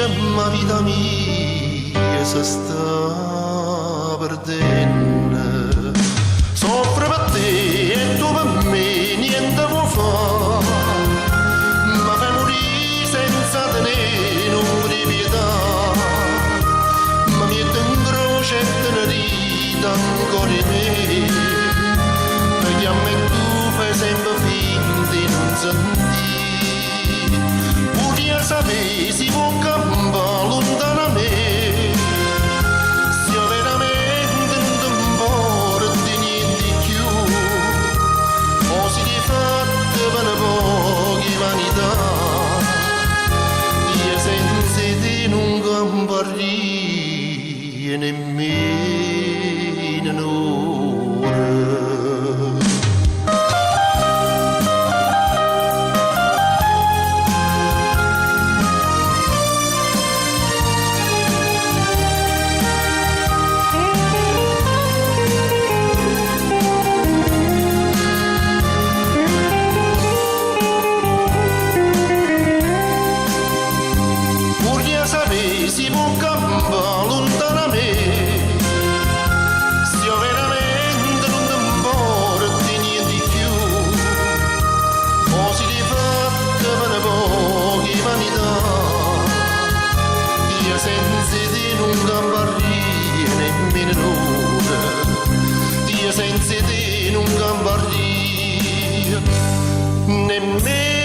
ma vita mia si sta perdendo. Soffro per te e tu per me niente può fare, ma fai morire senza tenere un di pietà. Ma mi metto in croce e te ne rida ancora in me, perché a me tu fai sempre finta di non sentire. Pure sapere si può campare lontano a me, se io veramente non porti niente più, o si è fatta per poche vanità, io senza te non camparei nemmeno un'ora. Si può campare lontano a me, se io veramente non ti importi niente più, o si è fatta per poche vanità, io senza te non camparei nemmeno un'ora, io senza te non camparei nemmeno